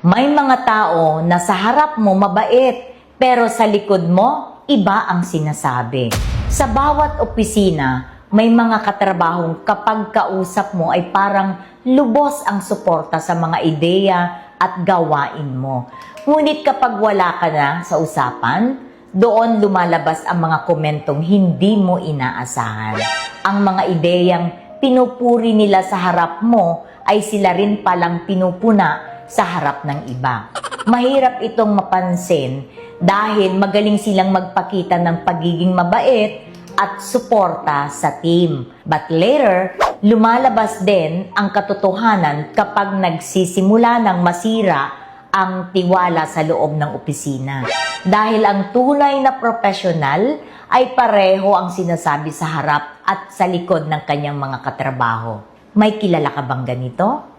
May mga tao na sa harap mo mabait, pero sa likod mo, iba ang sinasabi. Sa bawat opisina, may mga katrabahong kapag kausap mo ay parang lubos ang suporta sa mga ideya at gawain mo. Ngunit kapag wala ka na sa usapan, doon lumalabas ang mga komentong hindi mo inaasahan. Ang mga ideyang pinupuri nila sa harap mo ay sila rin palang pinupuna sa harap ng iba. Mahirap itong mapansin dahil magaling silang magpakita ng pagiging mabait at suporta sa team. But later, lumalabas din ang katotohanan kapag nagsisimula ng masira ang tiwala sa loob ng opisina. Dahil ang tunay na profesional ay pareho ang sinasabi sa harap at sa likod ng kanyang mga katrabaho. May kilala ka bang ganito?